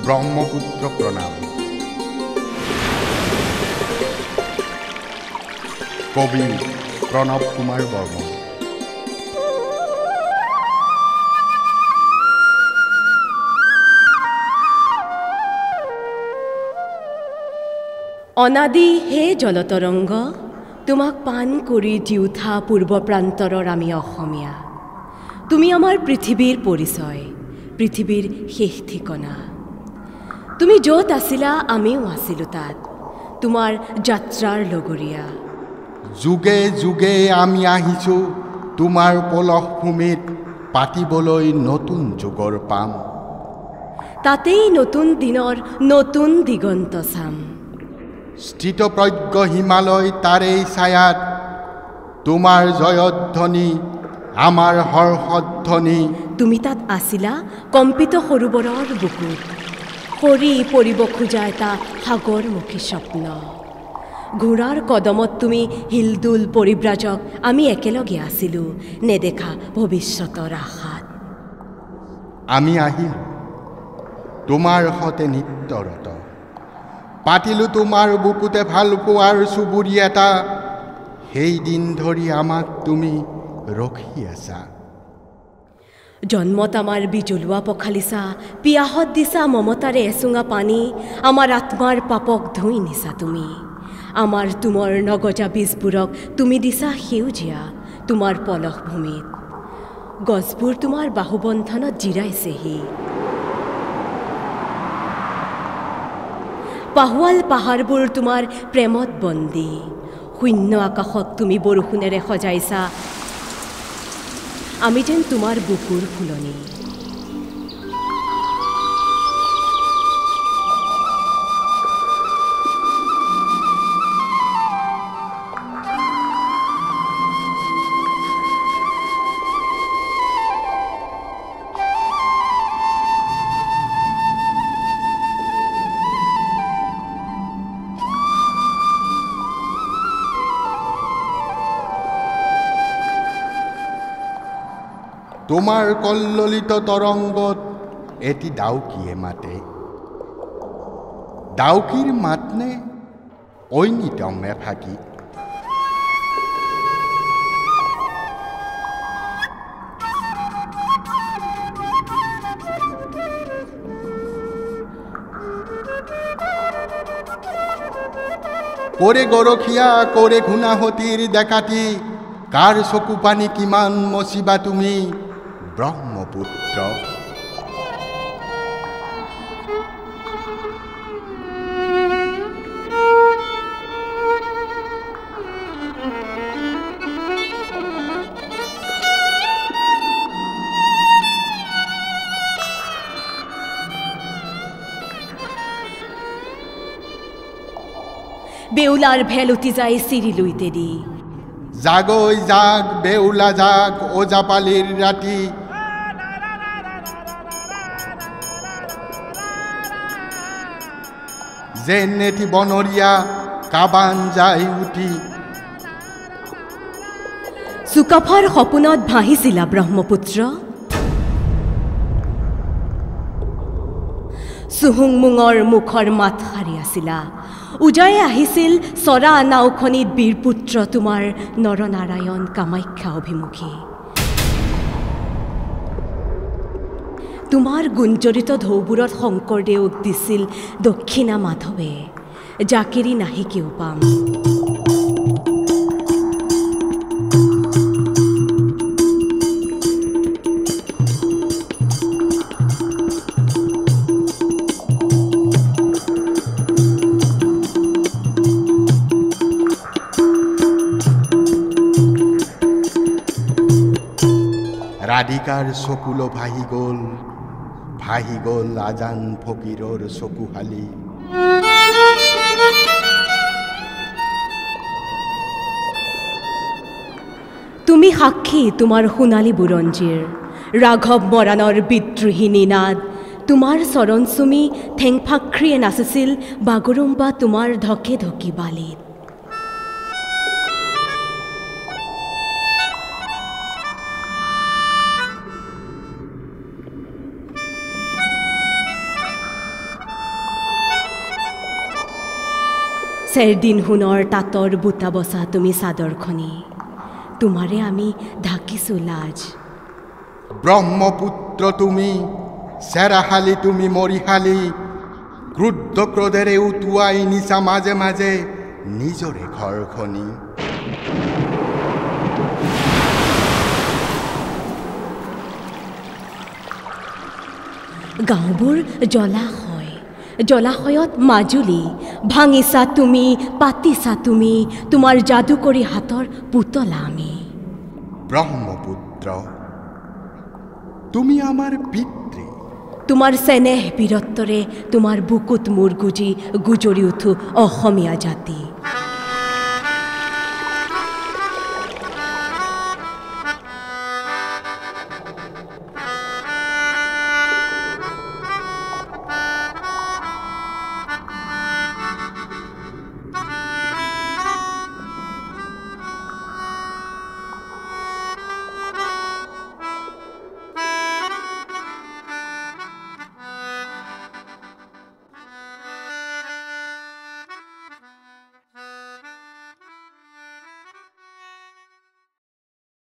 ব্ৰহ্মপুত্ৰ প্ৰণাম। কবি প্ৰণব কুমাৰ বৰ্মন। অনাদি হে জলতৰংগ, তোমাক পান কৰি দিউঠা পূৰ্ব প্ৰান্তৰৰ আমি অসমীয়া। তুমি আমাৰ পৃথিৱীৰ পৰিচয়, পৃথিৱীৰ শেষ ঠিকনা। তুমি য'ত আছিলা আমিও আছিলোঁ তাত, তোমাৰ যাত্ৰাৰ লগৰীয়া। যুগে যুগে আমি আহিছোঁ তোমাৰ পলসভূমিত, পাতিবলৈ নতুন যুগৰ পাম। তাতেই নতুন দিনৰ নতুন দিগন্ত চাম। স্থিতপ্ৰজ্ঞ হিমালয় তাৰেই ছায়াত, তোমাৰ জয়ধ্বনি আমাৰ হৰ্ষধ্বনি। তুমি তাত আছিলা কম্পিত সৰোবৰৰ বুকুত, সৰি পৰিব খোজা এটা সাগৰমুখী স্বপ্ন। ঘোঁৰাৰ কদমত তুমি হিলদোল পৰিব্ৰাজক, আমি একেলগে আছিলোঁ নেদেখা ভৱিষ্যতৰ আশাত। আমি আহিম তোমাৰ সতে নিত্যৰত, পাতিলোঁ তোমাৰ বুকুতে ভালপোৱাৰ চুবুৰি এটা। সেই দিন ধৰি আমাক তুমি ৰখি আছা। জন্মত আমাৰ বিজলুৱা পখালিছা, পিয়াহত দিছা মমতাৰে এচুঙা পানী। আমাৰ আত্মাৰ পাপক ধুই নিছা তুমি, আমাৰ তুমৰ নগজা বীজবোৰক তুমি দিছা সেউজীয়া তোমাৰ পলসভূমিত। গছবোৰ তোমাৰ বাহুবন্ধনত জিৰাইছেহি, পাহোৱাল পাহাৰবোৰ তোমাৰ প্ৰেমত বন্দী। শূন্য আকাশক তুমি বৰষুণেৰে সজাইছা, আমি যেন তোমাৰ বুকুৰ ফুলনি। তোমাৰ কল্ললিত তৰংগত এটি ডাউকিয়ে মাতে। ডাউকিৰ মাতনে ঐনিতম এফাকি। কৰে গৰখীয়া কৰে ঘূণাহতীৰ ডেকাটি, কাৰ চকু পানী কিমান মচিবা তুমি ব্ৰহ্মপুত্ৰ। বেউলাৰ ভেল উঠি যায় চিৰিলুইতে দি। জাগৈ জাগ বেউলা জাগ ওজাপালিৰ ৰাতি। যেন এটি বনৰীয়া কাবান যাই উঠি। চুকাফাৰ সপোনত ভাহিছিলা ব্ৰহ্মপুত্ৰ, চুহুংমুঙৰ মুখৰ মাত সাৰি আছিলা। উজাই আহিছিল চৰা নাওখনিত বীৰপুত্ৰ তোমাৰ নৰনাৰায়ণ কামাখ্যা অভিমুখী। তোমাৰ গুঞ্জৰিত ঢৌবোৰত শংকৰদেৱক দিছিল দক্ষিণা মাধৱে, জাকেৰি নাহি কেও পাম। ৰাধিকাৰ চকুলো ভাহি গ'ল আজান ফকীৰৰ চকুহালি। তুমি সাক্ষী তোমাৰ সোণালী বুৰঞ্জীৰ, ৰাঘৱ মৰাণৰ বিদ্ৰোহী নিনাদ। তোমাৰ চৰণ চুমি ঠেংফাক্ৰিয়ে নাচিছিল বাগৰুম্বা তোমাৰ ঢকে ঢকি বালিত। চেৰদিন সোণৰ তাঁতৰ বুটা বচা তুমি চাদৰখনি তোমাৰে আমি ঢাকিছোঁ লাজ ব্ৰহ্মপুত্ৰ তুমি চেৰাশালী তুমি মৰিশালী ক্ৰুদ্ধ ক্ৰোধেৰে উটুৱাই নিচা মাজে মাজে নিজৰে ঘৰখনি গাঁওবোৰ জলাশয় জলাশয়ত মাজুলী ভাঙিছা তুমি পাতিছা তুমি তোমাৰ যাদুকৰী হাতৰ পুতলা আমি ব্ৰহ্মপুত্ৰ তুমি আমাৰ পিতৃ তোমাৰ চেনেহ বীৰত্বৰে তোমাৰ বুকুত মূৰ গুজি গুজৰি উঠো অসমীয়া জাতি